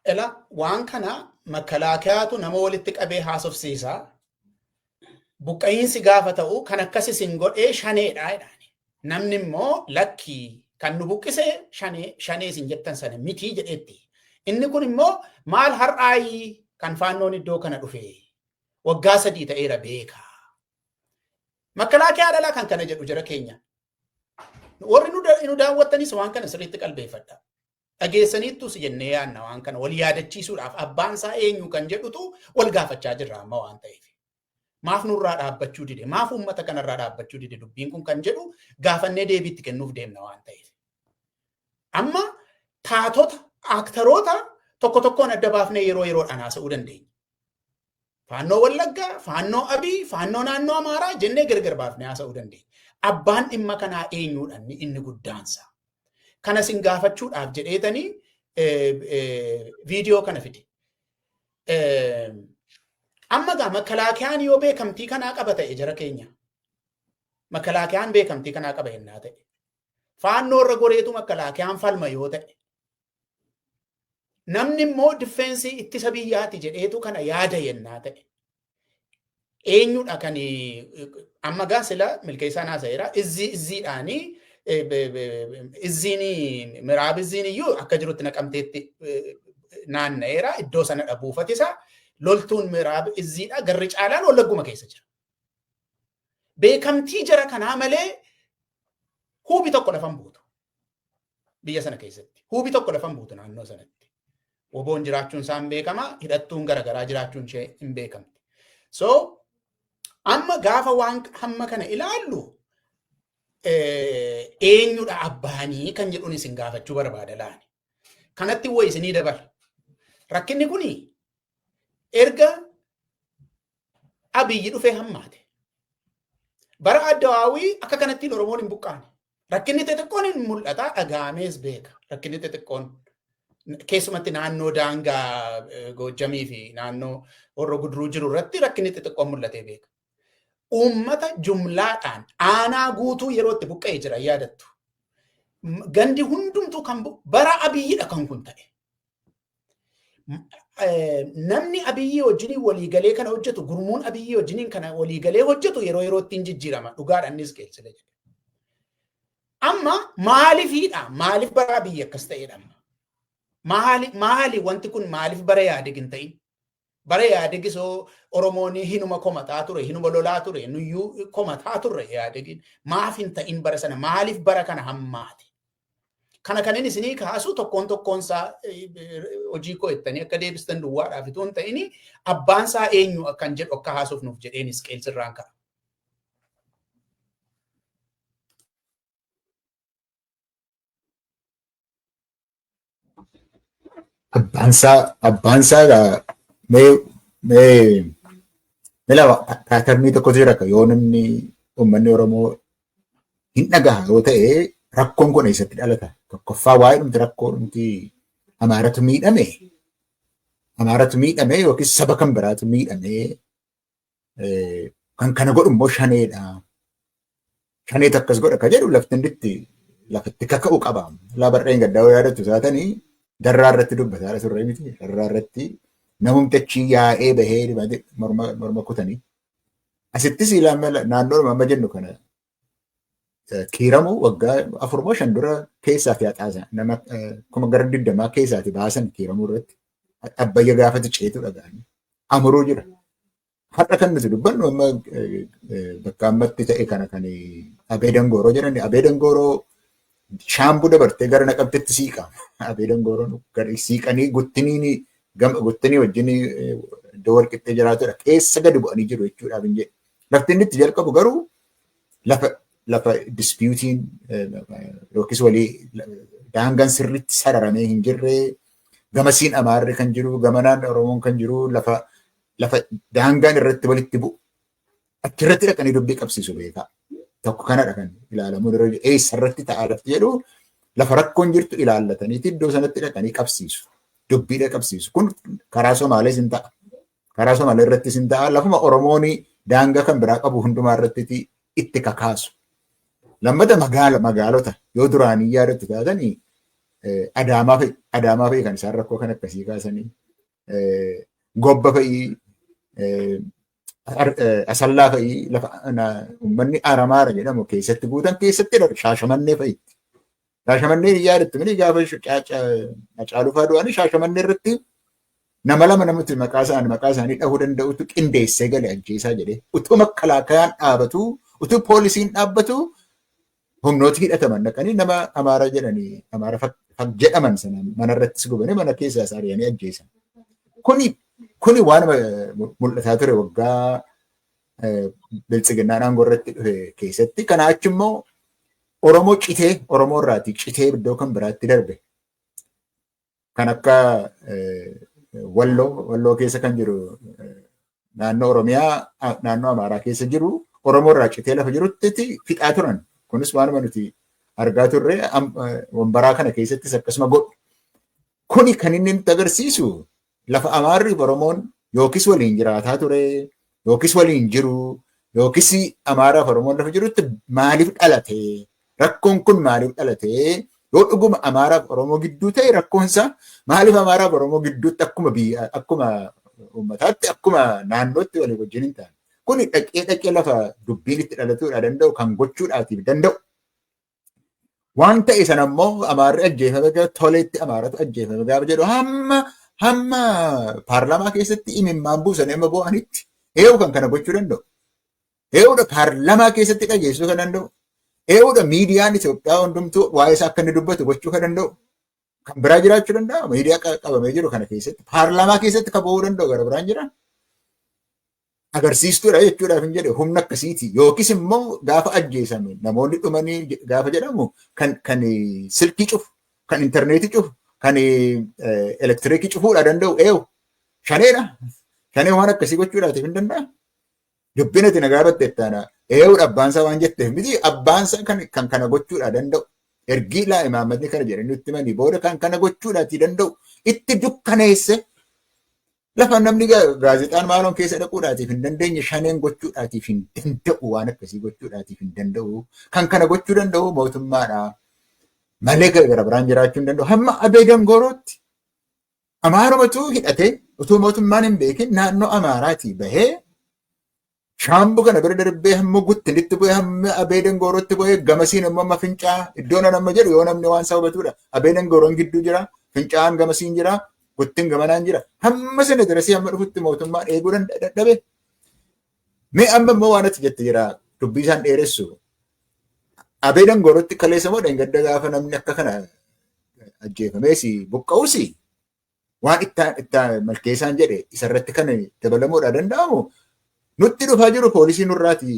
Ela waan kana makalaakiyaatu nama walitti qabee haasofsiisaa. Buqqa'iinsi gaafa ta'u kan akkas isin godhee shaneedha jedhani. Namni immoo lakkii kan nu buqqise shanee isin jettan sana mitii jedheetti. Inni kun immoo maal har'aayii kan faannoon iddoo kana dhufe waggaa 3 ta'eera beeka. Makalaakiyaa dhalaa kan kana jedhu jira keenya. Warri nu daawwattanis waan kana sirriitti qalbeeffadha. Dhageessaniittus jennee yaadna waan kana wal yaadachiisuudhaaf abbaan isaa eenyu kan jedhutu wal gaafachaa jirra amma waan ta'eef. Maaf nurraa dhaabbachuu dide? Maaf uummata kanarraa dhaabbachuu dide? Dubbiin kun kan jedhu gaafannee deebiitti kennuuf deemna waan ta'eef. Amma taatota, aktaroota tokko tokkoon adda baafnee yeroo yeroodhaan haasa'uu dandeenya. Faannoo Wallaggaa, faannoo Abii, faannoo naannoo Amaaraa jennee gargar baafnee haasa'uu dandeenya. Abbaan dhimma kanaa eenyuudhaan inni guddaansa. Kana isin gaafachuudhaaf jedheetanii viidiyoo kana fide. Amma gaa makalaakiyaan yoo beekamtii kanaa qaba ta'e jara keenya. Makalaakiyaan beekamtii kanaa qaba yennaa ta'e. Faannoo irra goreetu makalaakiyaan falma yoo ta'e. Namni immoo difeensii ittisa biyyaati jedheetu kana yaada yennaa ta'e. Eenyudha kan amma gaa sila milkeessaa naasa'eera. Izziidhaanii izziini miraab izziin iyyuu akka jirutti naqamteetti naanna'eera. Iddoo sana dhabuufatisa. Loltuun miraab izziidha. Garri caalaan Wallagguma keessa jira. Beekamtii jara kanaa malee huubi tokko lafan buutu. Biyya sana keessatti. Huubi tokko lafan buutu naannoo sanatti. Woboon jiraachuun isaa hin beekama. Hidhattuun garaagaraa jiraachuun ishee hin beekamti. So amma gaafa waan hamma kana ilaallu eenyudha abbaanii kan jedhuun isin gaafachuu barbaada laani. Kanatti wayii isinii dabala. Rakkinni kuni erga Abiyyi dhufee hammaate. Bara Addawaawii akka kanattiin Oromoon hin buqqaane. Rakkinni xixiqqoon hin mul'ata dhagaamees beeka. Rakkinni xixiqqoon keessumatti naannoo daangaa Goojjamii fi naannoo Horroo Guduruu jiru irratti rakkinni xixiqqoon mul'atee beeka. Uummata jumlaadhaan aanaa guutuu yeroo itti buqqa'ee jira yaadattu. Gandi hundumtuu kan bara Abiyyiidha kan kun ta'e. Namni Abiyyi wajjiniin waliigalee kana hojjetu gurmuun Abiyyi wajjiniin kana waliigalee hojjetu yeroo yerootti hin jijjiirama dhugaadhaanis qeessile jedhe. Amma maaliifidha? Maaliif bara Abiyyi akkas ta'edha? Maali wanti kun maaliif bara Yaadig hin ta'in? Bara Yaadig soo Oromoon hinuma komataa ture, hinuma lolaa ture, nuyyuu komataa ture Yaadigin. Maaf hin ta'in bara sana? Maaliif bara kana hammaate? Kana kanin isinii kaasu tokkoon isaa hojii koo ittanii akka deebistan duwwaadhaaf itoo hin ta'ini abbaan isaa eenyu kan jedhu akka haasuuf nuuf jedheenis qeelsirraan ka'a. Abbaan isaa mee lama paatarnii tokkotu jira akka yoo namni uummanni Oromoo hin dhagaha yoo ta'e rakkoon kun eessatti dhalata? Tokkoffaa waa'ee dhumti rakkoo dhumti Amaaratu miidhame yookiin saba kan biraatu miidhame kan kana godhu immoo shaneedha. Shaneetu akkas godha ka jedhu lafatti kaka'uu qaba. Barreen gaddaa yaadatu taatanii darraa irratti dubbataa turre miti. Darraa irratti namumti achi yaa'ee bahee morma kutanii. Asittis naannoo amma jennu kana kiiramu waggaa 4-5 dura keessaati haxaasan nama kuma gara 20 keessaati baasan kiiramuu irratti abbayya gaafatu ceetu dhaga'anii amuruu jira. Har'a kan nuti dubbannu amma bakka ammatti ta'e kana kan Abee Dangooroo jedhani. Abee Dangooroo shaambuu dabartee gara Naqamteetti siiqama. Abee Dangooroon siiqanii guttinii wajjin iddoo walqixxee jiraatudha. Keessa gadi bu'anii jiru jechuudhaaf hin jedhu. Lafti inni itti jalqabu garuu lafa dispiyuutiin yookiis walii daangaan sirriitti sararamee hin jirre gamasiin Amaarri kan jiru gamanaan Oromoon kan jiru lafa daangaan irratti walitti bu'u achirratti dhaqanii dubbii qabsiisu beekaa. Tokko kanadha kan ilaalamuu irra eessarratti ta'a lafti jedhu lafa rakkoon jirtu ilaallataniiti iddoo sanatti dhaqanii qabsiisu. Dubbiidha qabsiisu. Kun karaa Somaalees hin ta'a. Karaa Somaalee irrattis hin ta'a. Lafuma Oromoon daangaa kan biraa qabu hundumaa irratti itti kakaasu. Lammata magaalota yoo duraanii yaadatu taatanii Adaamaa fa'i kan isaan rakkoo kan akkasii kaasanii gobba fa'i asallaa fa'i lafa uummanni Aramaara jedhamu keessatti guutan keessatti Shaashamannee fa'itti. Shaashamannee yaadattu mini gaafa Hacaaluu du'anii Shaashamannee irratti nama lama namatti maqaa isaanii dhahuu danda'utu qindeessee galee ajjeesaa jedhee utuu makkalaakayaan dhaabatu utuu poolisiin dhaabbatu humnooti hidhataman dhaqanii nama Amaara jedhanii Amaara jedhaman sana mana irrattis gubanii mana keessaa ari'anii ajjeesan. Kuni waan mul'ataa ture waggaa biltsiginnaan aangoo irratti dhufe keessatti. Kanaa achi immoo Oromoo irraati citee iddoo kan biraatti darbe. Kan akka Walloo keessa kan jiru naannoo Oromiyaa naannoo Amaaraa keessa jiru Oromoo irraa citee lafa jirutti fixaa turan. Kunis waanuma nuti argaa turre wambaraa kana keessattis akkasuma godhu. Kuni kan inni nutti agarsiisu lafa Amaarri Oromoon yookis waliin jiraataa ture yookis waliin jiru yookis Amaaraaf Oromoon lafa jirutti maaliif dhalate? Rakkoon kun maaliif dhalate? Yoo dhuguma Amaaraaf Oromoo gidduu ta'e rakkoonsa maaliif Amaaraaf Oromoo gidduutti akkuma uummataatti akkuma naannootti walii wajjin hin taane. Kuni dhaqee lafa dubbiin itti dhalatuudha danda'u kan gochuudhaatiif danda'u. Waan ta'e sana immoo Amaarri ajjeefame toleetti Amaaratu ajjeefame gaafa jedhu hamma paarlaamaa keessatti imimmaan buusanii amma bo'anitti eewu kan kana gochuu danda'u. Eewudha paarlaamaa keessatti dhageessuu kan danda'u. Eewudha miidiyaan Itoophiyaa hundumtuu waa'ee isaa akka inni dubbatu gochuu kan danda'u. Kan biraa jiraachuu danda'a. Miidiyaa qabamee jiru kana keessatti paarlaamaa keessatti kan ba'uu danda'u gara biraan jira. Agarsiistuudha jechuudhaaf hin jedhe humna akkasiiti. Yookis immoo gaafa ajjeesame namoonni dhumanii gaafa jedhamu kan silkii cufu, kan intarneetii cufu, kan elektiriikii cufuudha danda'u eewu. Shaneedha. Shanee waan akkasii gochuudhaatiif hin danda'a. Dubbiin ati nagaa batteettaana eewudha abbaansaa waan jetteef miti abbaansaa kan kana gochuudha danda'u. Ergii imaamatni kana jedhanii nutti himanii booda kan kana gochuudhaati danda'u. Itti dukkaneesse lafa namni gaazexaan maaloon keessa dhaquudhaatiif hin dandeenye shaneen gochuudhaatiif hin danda'u waan akkasii gochuudhaatiif hin danda'u. Kan kana gochuu danda'u mootummaadha. Malee gara biraan jiraachuu hin danda'u. Hamma Abee Dangorootti Amaarumatu hidhatee utuu mootummaan hin beekin naannoo Amaaraatii bahee shaambuu kana bira darbee hamma Guttinitti bu'ee hamma Abee Dangorootti bu'ee gamasiin immoo amma Fincaa iddoon nama jedhu yoo namni waan isaa hubatudha. Abee Dangoroon gidduu jira, Fincaan gamasiin jira, Guttin gamanaan jira. Hamma sana darasii hamma dhufutti mootummaan eeguu dadhabe. Mee amma immoo waan ati jette jira dubbii isaan dheeressu. Abee Dangorootti kaleessa moo dhangadda gaafa namni akka kana ajjeefamees buqqa'uusi. Waan itti malkeessaan jedhe isarratti kan dabalamuudha danda'amu. Nutti dhufaa jiru poolisii nurraati.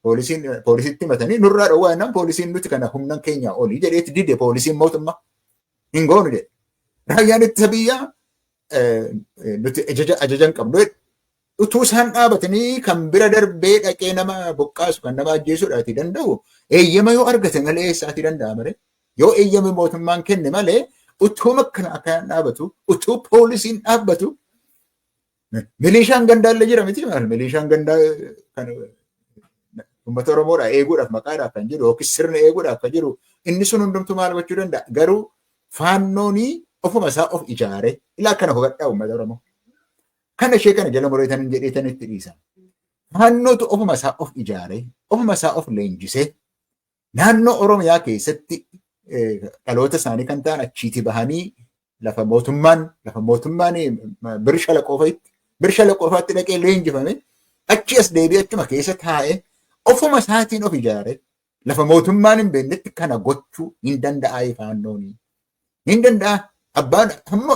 Poolisitti himatanii nurraa dhowwaa jennaan poolisiin nuti kana humna keenya olii jedheetti dide poolisiin mootummaa hin goonu jedhe. Raayyaan ittisa biyyaa nuti ajajan qabnu utuu isaan dhaabatanii kan bira darbee dhaqee nama buqqaasu kan nama ajjeesuudhaati danda'u eeyyama yoo argate malee eessaati danda'a malee yoo eeyyama mootummaan kenne malee utuu makkalaakaan dhaabatu utuu poolisiin dhaabbatu milishaan gandaallee jira miti maal milishaan gandaa kan uummata Oromoodhaa eeguudhaaf maqaadhaaf kan jiru yookiin sirna eeguudhaaf kan jiru inni sun hundumtuu maal gochuu danda'a garuu faannoonii ofuma isaa of ijaare ilaa kana hubadhaa uummata Oromoo. Kana ishee kana jala mureetan jedheetan itti dhiisan. Faannootu ofuma isaa of ijaare ofuma isaa of leenjisee naannoo Oromiyaa keessatti dhaloota isaanii kan ta'an achiiti bahanii lafa mootummaan birshala qofaatti dhaqee leenjifame achi as deebi'ee achuma keessa taa'ee ofuma isaatiin of ijaare lafa mootummaan hin beeknetti kana gochuu hin danda'a faannooni. Hin danda'a. Abbaan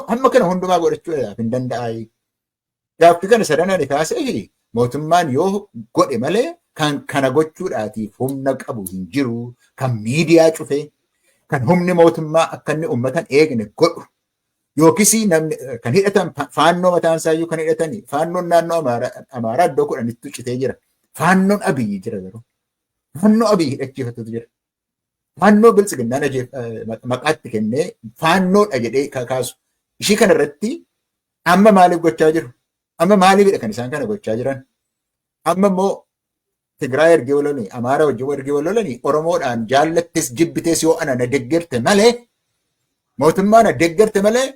hamma kana hundumaa godhachuudhaaf hin danda'a. Gaaffii kana sadanaan kaasee mootummaan yoo godhe malee kan kana gochuudhaatiif humna qabu hin jiru. Kan miidiyaa cufee kan humni mootummaa akka inni uummatan eegne godhu yookiis namni kan hidhatan faannoo mataan isaayyuu kan hidhatanii faannoon naannoo Amaaraa iddoo kudhanitti citee jira. Faannoon Abiyyi jira garuu. Faannoo Abiyyi hidhachiifatutu jira. Faannoo biltsiginnaan maqaatti kennee faannoodha jedhee kaasu. Ishii kanarratti amma maaliif gochaa jiru? Amma maaliifidha kan isaan kana gochaa jiran? Amma immoo Tigraay ergee walolanii, Amaaraa wajjin ergee walolanii Oromoodhaan jaallattis jibbitees yoo ana na deggerte malee mootummaan deeggarte malee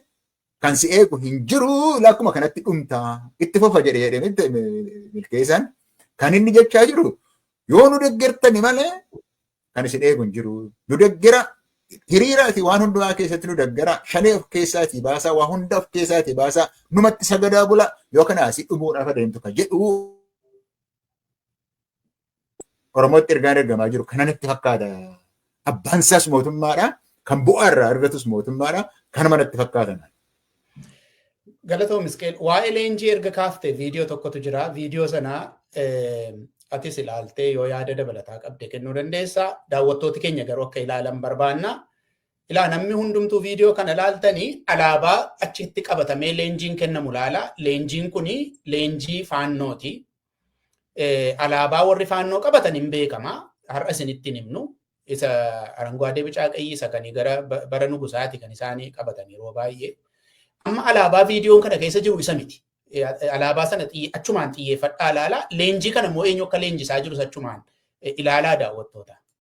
kan si eegu hin jiru lakkuma kanatti dhumtaa itti fufa jedhee milkeessaan kan inni jechaa jiru yoo nu deeggartani malee kan isin eegu hin jiru nu deeggara hiriiraati waan hundumaa keessatti nu deeggara shanee of keessaatii baasaa waa hunda of keessaatii baasaa numatti sagadaa bula yoo kana asii dhumuudhaaf adeemtu kan jedhu Oromootti ergaan ergamaa jiru kananitti fakkaata. Abbaan isaas mootummaadha kan bu'aa irraa argatus mootummaadha kanuma natti fakkaatan. Galatoom Misqeel waa'ee leenjii erga kaaftee viidiyoo tokkotu jira. Viidiyoo sana atis ilaaltee yoo yaada dabalataa qabde kennuu dandeessaa. Daawwattooti keenya garuu akka ilaalan barbaanna. Namni hundumtuu viidiyoo kana ilaaltanii alaabaa achitti qabatamee leenjiin kennamu laala. Leenjiin kuni leenjii faannooti. Alaabaa warri faannoo qabatan hin beekama. Har'a isinitti himnu. Isa aranguwaadee bicaa qayyii isa kan gara bara nugusaati kan isaanii qabatan yeroo baay'ee. Amma alaabaa viidiyoon kana keessa jiru isa miti. Alaabaa sana achumaan xiyyeeffadhaa ilaalaa. Leenjii kana immoo eenyu akka leenjisaa jirus achumaan ilaalaa daawwattoota.